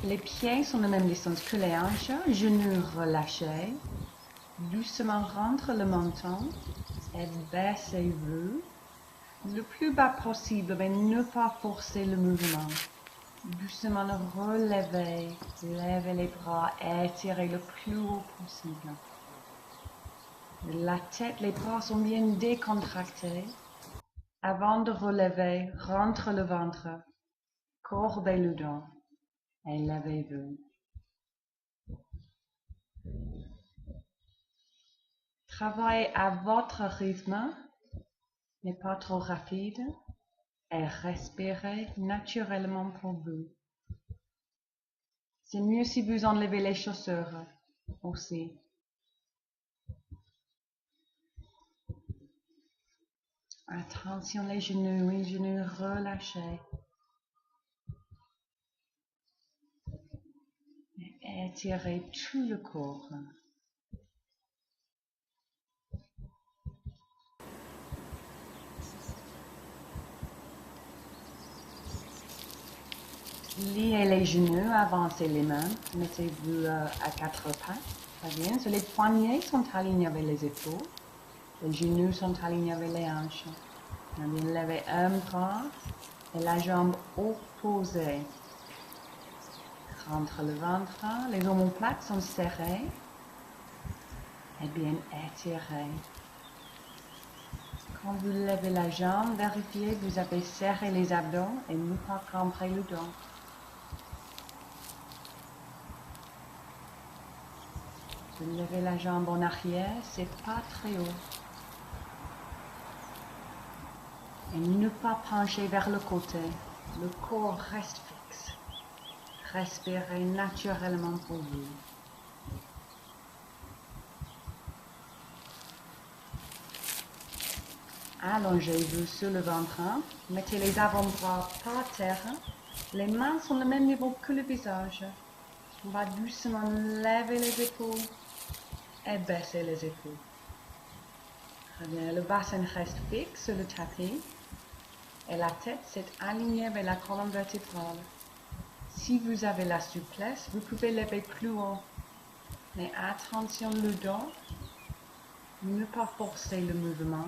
Les pieds sont de même distance que les hanches, genoux relâchés. Doucement rentre le menton et baissez-vous le plus bas possible, mais ne pas forcer le mouvement. Doucement relevez, levez les bras, étirez le plus haut possible. La tête, les bras sont bien décontractés. Avant de relever, rentre le ventre, courbez le dos et levez-vous. Travaillez à votre rythme, mais pas trop rapide, et respirez naturellement pour vous. C'est mieux si vous enlevez les chaussures aussi. Attention les genoux relâchés. Et étirez tout le corps. Liez les genoux, avancez les mains, mettez-vous à quatre pattes. Très bien. Les poignets sont alignés avec les épaules. Les genoux sont alignés avec les hanches. On vient lever un bras et la jambe opposée. Rentre le ventre, les omoplates sont serrés et bien étirés. Quand vous levez la jambe, vérifiez que vous avez serré les abdos et ne pas cramper le dos. Vous levez la jambe en arrière, c'est pas très haut. Et ne pas pencher vers le côté. Le corps reste fixe. Respirez naturellement pour vous. Allongez-vous sur le ventre. Mettez les avant-bras par terre. Les mains sont au même niveau que le visage. On va doucement lever les épaules et baisser les épaules. Très bien. Le bassin reste fixe sur le tapis. Et la tête s'est alignée avec la colonne vertébrale. Si vous avez la souplesse, vous pouvez lever plus haut. Mais attention le dos, ne pas forcer le mouvement.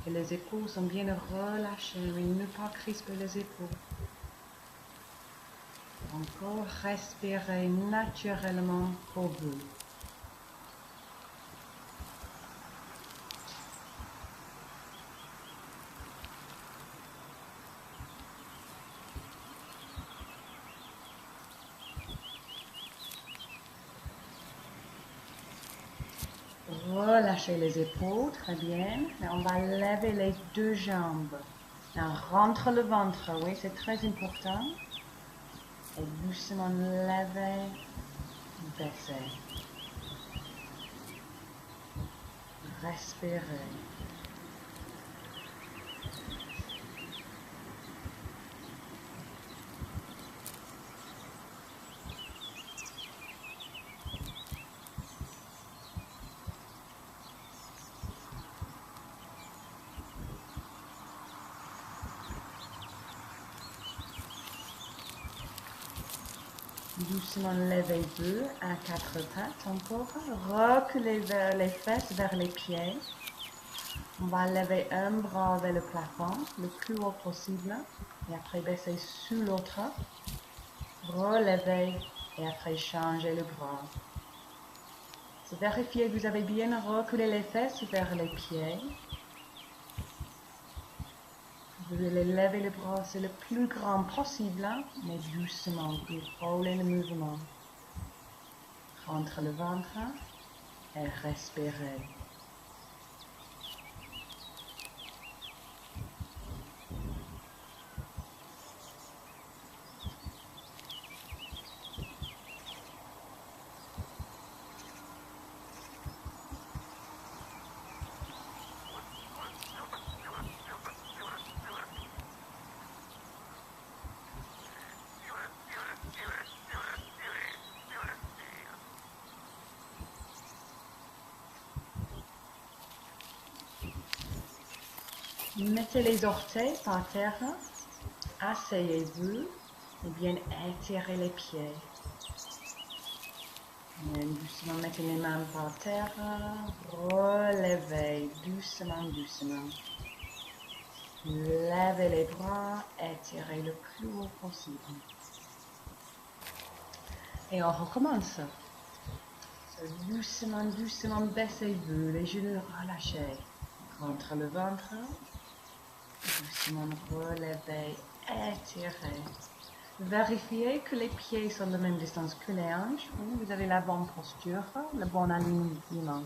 Et les épaules sont bien relâchées, mais ne pas crisper les épaules. Encore respirez naturellement pour vous. Relâchez les épaules, très bien. Et on va lever les deux jambes. Now, rentre le ventre, oui, c'est très important. Et doucement lever, baisser. Respirez. Doucement levez-vous à quatre pattes encore. Reculez vers les fesses, vers les pieds. On va lever un bras vers le plafond, le plus haut possible. Et après baisser sous l'autre. Relevez et après changez le bras. Vérifiez que vous avez bien reculé les fesses vers les pieds. Vous allez lever le bras, c'est le plus grand possible, mais doucement, pour frôler le mouvement. Rentre le ventre et respirez. Mettez les orteils par terre, asseyez-vous Et bien étirez les pieds. Et doucement, mettez les mains par terre. Relevez doucement, doucement. Levez les bras, étirez le plus haut possible. Et on recommence. Doucement, doucement, baissez-vous, les genoux relâchés contre le ventre. Doucement relevez, étirez. Vérifiez que les pieds sont de la même distance que les hanches. Vous avez la bonne posture, le bon alignement.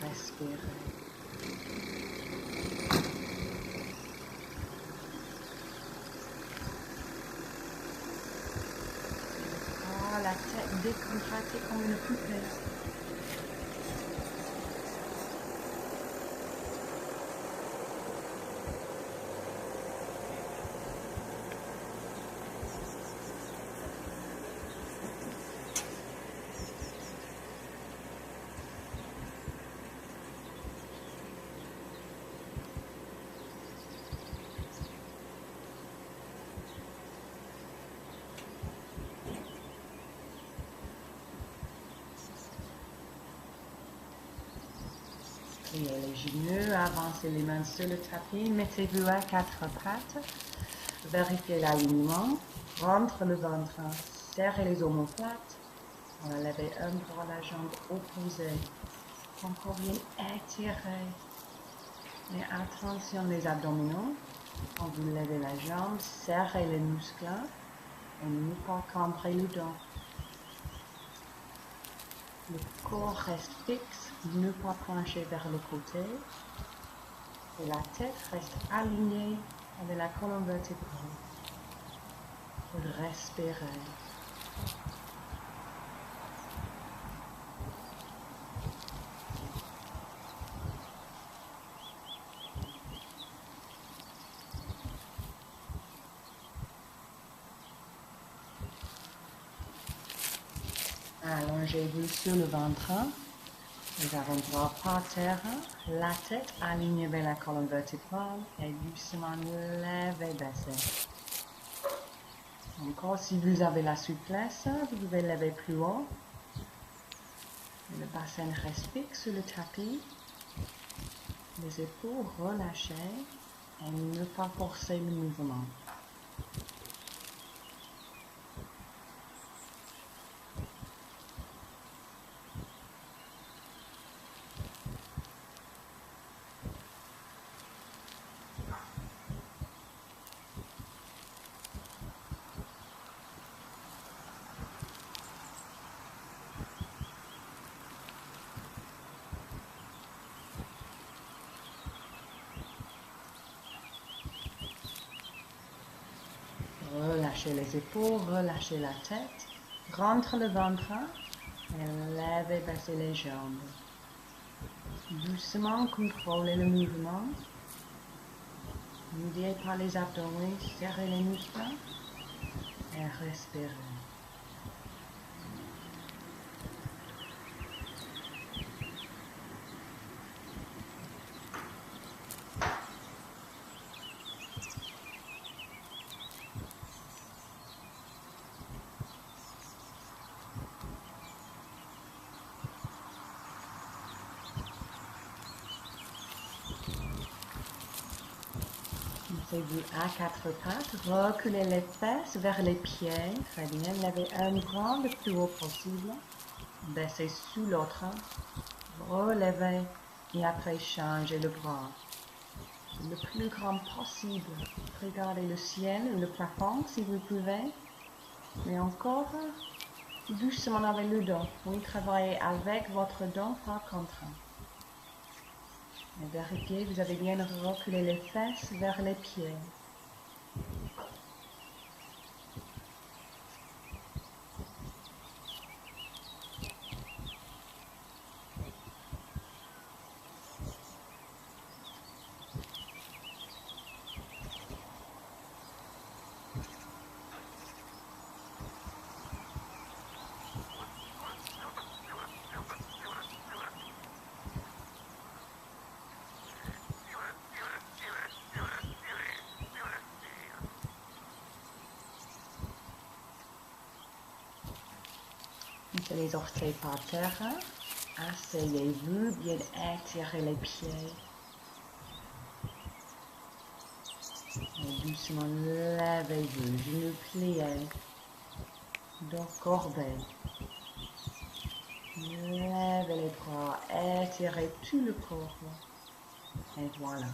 Respirez. La tête décontractée comme une poupée. Pliez les genoux, avancez les mains sur le tapis, mettez-vous à quatre pattes, vérifiez l'alignement, rentre le ventre, serrez les omoplates, on va lever un bras, la jambe opposée, encore bien étiré, mais attention les abdominaux, quand vous levez la jambe, serrez les muscles et ne pas cambrer le dos. Le corps reste fixe, ne pas pencher vers le côté. Et la tête reste alignée avec la colonne vertébrale. Respirez. Allongez-vous sur le ventre. Les avant-bras par terre, la tête alignée vers la colonne vertébrale et doucement levez, baissez. Encore, si vous avez la souplesse, vous pouvez lever plus haut. Le bassin reste fixe sur le tapis. Les épaules relâchées et ne pas forcer le mouvement. Relâchez les épaules, relâchez la tête, rentre le ventre et levez, baissez les jambes. Doucement, contrôlez le mouvement. N'oubliez pas les abdominaux, serrez les muscles et respirez. Mettez-vous à quatre pattes, reculez les fesses vers les pieds, très bien, levez un bras le plus haut possible, baissez sous l'autre, relevez et après changez le bras. Le plus grand possible, regardez le ciel ou le plafond si vous pouvez, mais encore doucement avec le dos, oui, travaillez avec votre dos par contre. Et vérifiez, vous avez bien reculé les fesses vers les pieds. Mettez les orteils par terre. Asseyez-vous, bien étirez les pieds. Et doucement levez-vous, genoux pliés, dos courbé. Levez les bras, étirez tout le corps. Et voilà.